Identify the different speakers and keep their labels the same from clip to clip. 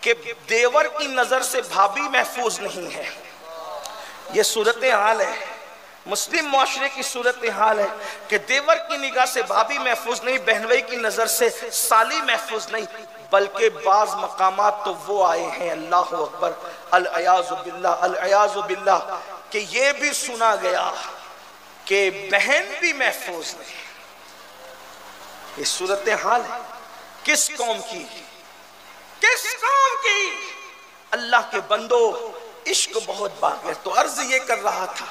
Speaker 1: कि देवर की नजर से भाभी महफूज नहीं है। ये सूरत हाल है, मुस्लिम मुआशरे की सूरत हाल है कि देवर की निगाह से भाभी महफूज नहीं, बहनवई की नजर से साली महफूज नहीं, बल्कि बाज मकामात तो वो आए हैं, अल्लाह अकबर, अल-अयाज़ु बिल्लाह, अल-अयाज़ु बिल्लाह, कि ये भी सुना गया कि बहन भी महफूज नहीं। ये सूरत हाल है किस कौम की, किस कौम की? अल्लाह के बंदो, इश्क बहुत बाग है। तो अर्ज ये कर रहा था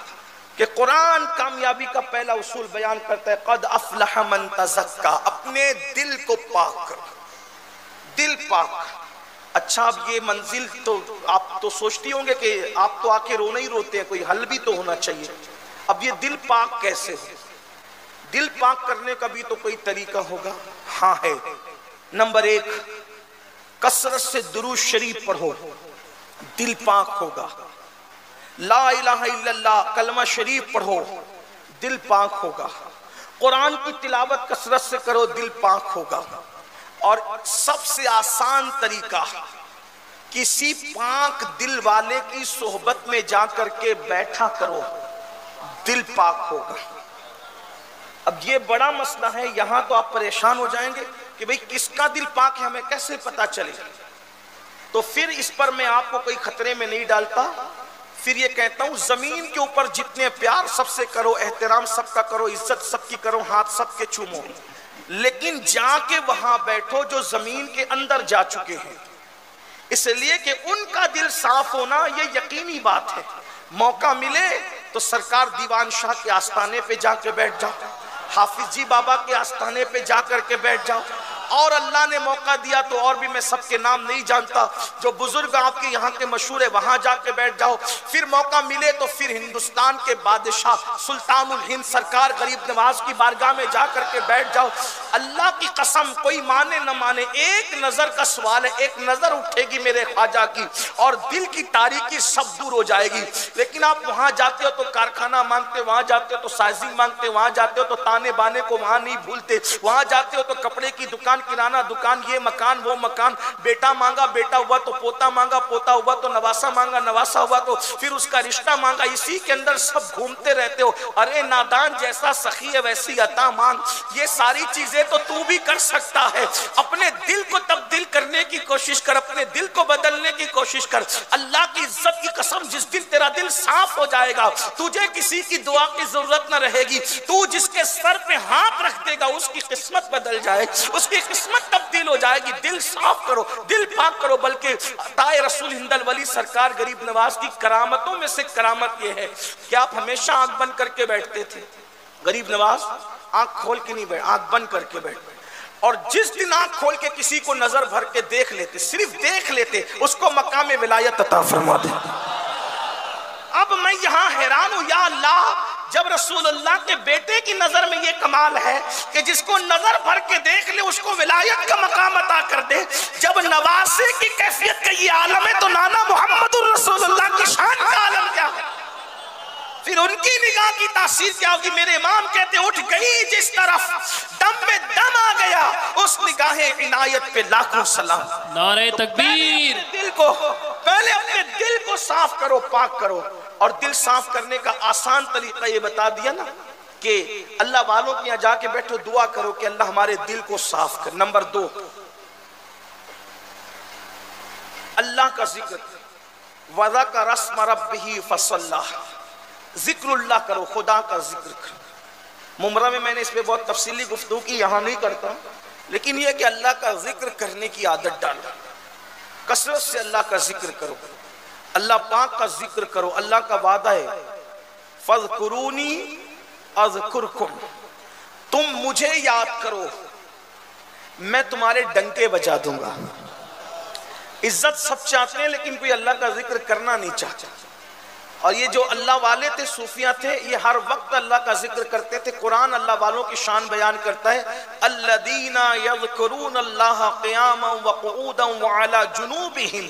Speaker 1: कि कुरान कामयाबी का पहला उसूल बयान करता है, कद अफलह मन तज़क्का, अपने दिल को पाक करो, दिल पाक। अच्छा, अब ये मंजिल तो आप तो सोचती होंगे कि आप तो आके रोना ही रोते हैं, कोई हल भी तो होना चाहिए। अब ये दिल पाक कैसे हो? दिल पाक करने का भी तो कोई तरीका होगा। हाँ है। नंबर 1, कसरत से दुरूद शरीफ पढ़ो, दिल पाक होगा। ला इलाहा इल्लल्लाह कलमा शरीफ पढ़ो, दिल पाक होगा। कुरान की तिलावत कसरत से करो, दिल पाक होगा। और सबसे आसान तरीका, किसी पाक दिल वाले की सोहबत में जाकर के बैठा करो, दिल पाक होगा। अब ये बड़ा मसला है, यहां तो आप परेशान हो जाएंगे कि भाई किसका दिल पाक है, हमें कैसे पता चले? तो फिर इस पर मैं आपको कोई खतरे में नहीं डालता। फिर ये कहता हूं, जमीन के ऊपर जितने प्यार सबसे करो, एहतराम सबका करो, इज्जत सबकी करो, हाथ सबके चूमो, लेकिन जाके वहां बैठो जो जमीन के अंदर जा चुके हैं, इसलिए कि उनका दिल साफ होना ये यकीनी बात है। मौका मिले तो सरकार दीवान शाह के आस्थाने पे जाके बैठ जाओ, हाफिज जी बाबा के आस्थाने पे जाकर के बैठ जाओ, और अल्लाह ने मौका दिया तो और भी मैं सबके नाम नहीं जानता, जो बुजुर्ग आपके यहाँ के मशहूर है वहां जाके बैठ जाओ। फिर मौका मिले तो फिर हिंदुस्तान के बादशाह सुल्तानुल हिंद सरकार गरीब नवाज की बारगाह में जाकर के बैठ जाओ। अल्लाह की कसम, कोई माने न माने, एक नजर का सवाल है, एक नजर उठेगी मेरे ख्वाजा की और दिल की तारीकी सब दूर हो जाएगी। लेकिन आप वहां जाते हो तो कारखाना मांगते, वहां जाते हो तो साइजिंग मांगते, वहां जाते हो तो ताने बाने को वहां नहीं भूलते, वहां जाते हो तो कपड़े की दुकान, किराना दुकान, ये मकान वो मकान, बेटा मांगा बेटा हुआ तो पोता मांगा, पोता हुआ तो नवासा मांगा, नवासा हुआ तो फिर उसका रिश्ता मांगा, इसी के अंदर सब घूमते रहते हो। अरे नादान, जैसा सखी है वैसी अता मांग। ये सारी चीजें तो तू भी कर सकता है। अपने दिल को तब्दील करने की कोशिश कर, अपने दिल को बदलने की कोशिश कर। अल्लाह की इज्जत की कसम, जिस दिन तेरा दिल साफ हो जाएगा, तुझे किसी की दुआ की जरूरत न रहेगी। तू जिसके सर पे हाथ रख देगा उसकी किस्मत बदल जाए, उसकी किस्मत तब्दील हो जाएगी। दिल साफ करो, दिल पाक करो। बल्कि ताए रसूल हिंदल वली सरकार गरीब नवाज की करामतों में से करामत यह है कि आप हमेशा आंख बंद करके बैठते थे। गरीब नवाज आंख खोल के नहीं बैठ, आंख बंद करके बैठते, और जिस दिन आंख खोल के किसी को नजर भर के देख लेते, सिर्फ देख लेते, उसको मकाम विलायत अता फरमा दे। अब मैं यहां हैरान हूं, या अल्लाह, जब रसूलुल्लाह के बेटे की नजर में ये कमाल है कि जिसको नजर भर के देख ले उसको विलायत का मकाम अता कर दे, जब नवासे की कैफियत का ये आलम है तो नाना मुहम्मदुर रसूलुल्लाह की शान का आलम क्या है? फिर उनकी निगाह की तासीर क्या होगी? मेरे इमाम कहते, उठ गई जिस तरफ दम में दम आ गया, उस निगाहे इनायत पे लाखों सलाम।
Speaker 2: नारे तकबीर।
Speaker 1: दिल को पहले अपने दिल को साफ करो, पाक करो। और दिल साफ करने का आसान तरीका ये बता दिया ना कि अल्लाह वालों के यहाँ जाके बैठो, दुआ करो कि अल्लाह हमारे दिल को साफ कर। नंबर 2, अल्लाह का जिक्र, वज़ा का रस्म रब्बिही फसल्ला, जिक्रुल्लाह करो, खुदा का जिक्र करो। मुमरा में मैंने इस पे बहुत तफसीली गुफ्तगू की, यहाँ नहीं करता, लेकिन यह कि अल्लाह का जिक्र करने की आदत डालो, कसरत से अल्लाह का जिक्र करो, अल्लाह पाक का जिक्र करो। अल्लाह का वादा है, फज़कुरूनी अज़कुरकुम, तुम मुझे याद करो मैं तुम्हारे डंके बजा दूंगा। इज्जत सब चाहते हैं लेकिन कोई अल्लाह का जिक्र करना नहीं चाहता। और ये जो अल्लाह वाले थे, सूफिया थे, ये हर वक्त अल्लाह का जिक्र करते थे। कुरान अल्लाह वालों की शान बयान करता है, अल्लदीना यज़कुरून अल्लाह क़ियामन व क़ुऊदन व अला जुनूबिहिम,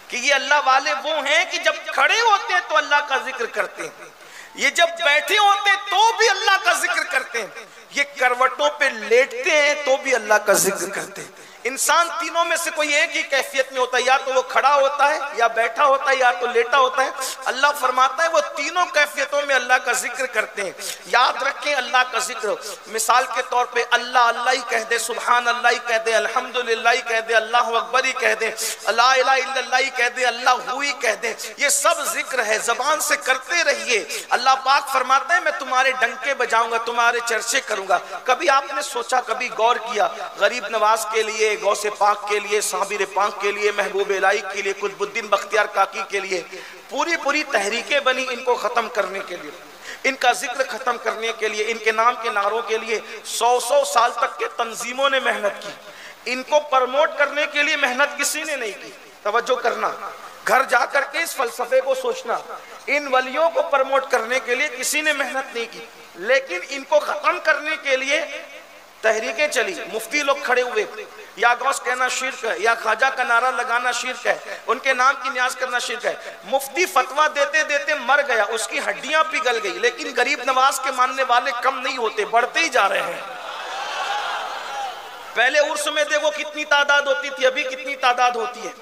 Speaker 1: कि ये अल्लाह वाले वो हैं कि जब खड़े होते हैं तो अल्लाह का जिक्र करते हैं, ये जब बैठे होते हैं तो भी अल्लाह का जिक्र करते हैं, ये करवटों पे लेटते हैं तो भी अल्लाह का जिक्र करते हैं। इंसान तीनों में से कोई एक ही कैफियत में होता है, या तो वो खड़ा होता है, या बैठा होता है, या तो लेटा होता है। अल्लाह फरमाता है वो तीनों कैफियतों में अल्लाह का जिक्र करते हैं। याद रखें अल्लाह का जिक्र, मिसाल के तौर पे अल्लाह अल्लाह ही कह दे, सुभान अल्लाह ही कह दे, अल्हम्दुलिल्लाह ही कह दे, अल्लाह अकबर ही कह दे, ला इलाहा इल्लल्लाह ही कह दे, अल्लाह हू ही कह दे। ये सब जिक्र है, जबान से करते रहिए। अल्लाह पाक फरमाते हैं मैं तुम्हारे डंके बजाऊंगा, तुम्हारे चर्चे करूंगा। कभी आपने सोचा, कभी गौर किया, गरीब नवाज के लिए, गौसे पाक के लिए, साबिर पाक के लिए, महबूब इलाही के लिए, कुतुबुद्दीन बख्तियार काकी के लिए पूरी तहरीकें बनी इनको खत्म करने के लिए, इनका जिक्र खत्म करने के लिए, इनके नाम के नारों के लिए 100 साल तक के तंजीमों ने मेहनत की। इनको प्रमोट करने के लिए मेहनत किसी ने नहीं की। तवज्जो करना, घर जाकर के इस फलसफे को सोचना, इन वलियों को प्रमोट करने के लिए किसी ने मेहनत नहीं की, लेकिन इनको खत्म करने के लिए तहरीकें चली। मुफ्ती लोग खड़े हुए, या गौस कहना शिर्क है, या ख्वाजा का नारा लगाना शिर्क है, उनके नाम की न्याज करना शिर्क है। मुफ्ती फतवा देते देते मर गया, उसकी हड्डियां पिघल गई, लेकिन गरीब नवाज के मानने वाले कम नहीं होते, बढ़ते ही जा रहे हैं। पहले उर्स में देखो कितनी तादाद होती थी, अभी कितनी तादाद होती है,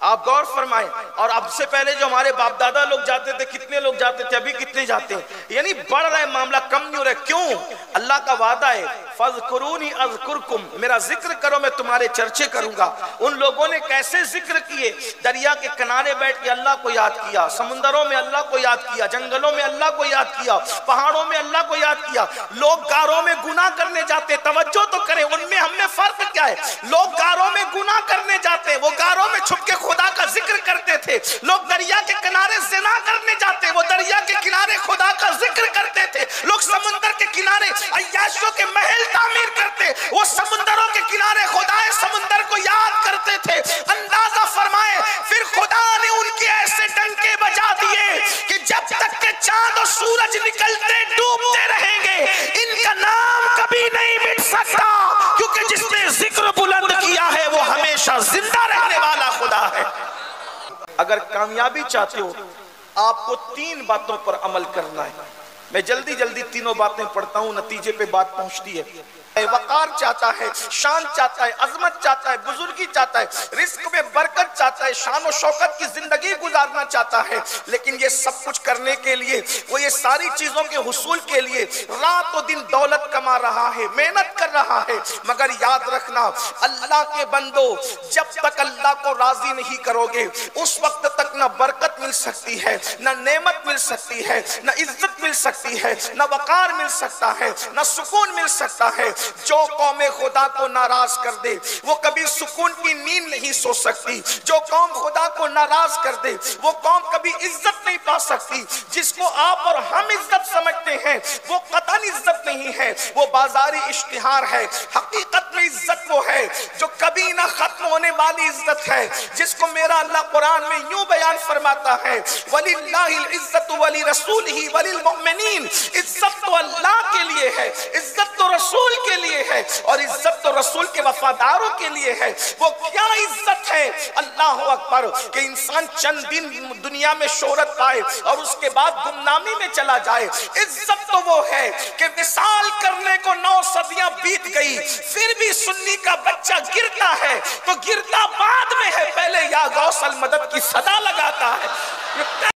Speaker 1: आप गौर फरमाएं। और अब से पहले जो हमारे बाप दादा लोग जाते थे, कितने लोग जाते थे, अभी कितने जाते हैं? यानी बढ़ रहा है मामला, कम नहीं हो रहा है। क्यों? अल्लाह का वादा है, फज़कुरूनी अज़कुरकुम, मेरा जिक्र करो मैं तुम्हारे चर्चे करूंगा। उन लोगों ने कैसे जिक्र किए? दरिया के किनारे बैठ के अल्लाह को याद किया, समुंदरों में अल्लाह को याद किया, जंगलों में अल्लाह को याद किया, पहाड़ों में अल्लाह को याद किया। लोग गारों में गुनाह करने जाते, तवज्जो तो करें, उनमें हमें फर्क क्या है? लोग गारों में गुनाह करने जाते, वो गारों में छुप के खुदा का जिक्र करते थे। लोग दरिया के किनारे ज़िना करने जाते, वो दरिया के किनारे खुदा का जिक्र करते थे। लोग समुंदर के किनारे अय्याशों के महल तामीर करते, वो समुंदरों के किनारे खुदाए समुंदर को याद करते थे। अंदाजा फरमाए, फिर खुदा ने उनके ऐसे डंके बजा दिए कि जब तक के चांद और सूरज निकलते डूबते रहेंगे, इनका नाम कभी नहीं मिट सकता, क्योंकि जिसने जिक्र बुलंद किया है वो हमेशा जिंदा रहने वाला खुदा है। अगर कामयाबी चाहते हो, आपको 3 बातों पर अमल करना है। मैं जल्दी जल्दी तीनों बातें पढ़ता हूं, नतीजे पे बात पहुंचती है। वकार चाहता है, शान चाहता है, अजमत चाहता है, बुजुर्गी चाहता है, रिस्क में बरकत चाहता है, शान और शौकत की जिंदगी गुजारना चाहता है। लेकिन ये सब कुछ करने के लिए, वो ये सारी चीजों के हुसूल के लिए रातों दिन दौलत कमा रहा है, मेहनत कर रहा है। मगर याद रखना, अल्लाह के बंदो, जब तक अल्लाह को राजी नहीं करोगे, उस वक्त तक न बरकत मिल सकती है, न नेमत मिल सकती है, न इज्जत मिल सकती है, न वकार मिल सकता है, न सुकून मिल सकता है। जो कौम खुदा को नाराज कर दे, वो कभी सुकून की नींद नहीं सो सकती। जो कौम खुदा को नाराज कर दे, वो कौम कभी इज्जत नहीं पा सकती। जिसको आप और हम इज्जत समझते हैं, वो कतन इज्जत नहीं है, वो बाजारी इश्तिहार है। हकीकत में इज्जत वो है जो कभी ना खत्म होने वाली इज्जत है, जिसको मेरा अल्लाह कुरान में यूं बयान फरमाता है, वलिल्लाहिल इज्जतु वली रसूलिही वलिल मुमिनीन। इज्जत तो अल्लाह के लिए है, इज्जत तो रसूल के लिए है, और इज्जत तो रसूल के वफादारों के लिए है। वो क्या इज्जत है? अल्लाह अकबर, कि इंसान चंद दिन दुनिया में शोहरत पाए और उसके बाद गुमनामी में चला जाए। इज्जत तो वो है कि विसाल करने को 9 सदियां बीत गई, फिर भी सुन्नी का बच्चा गिरता है तो गिरता बाद में है, पहले या गौसल मदद की सदा लगाता है।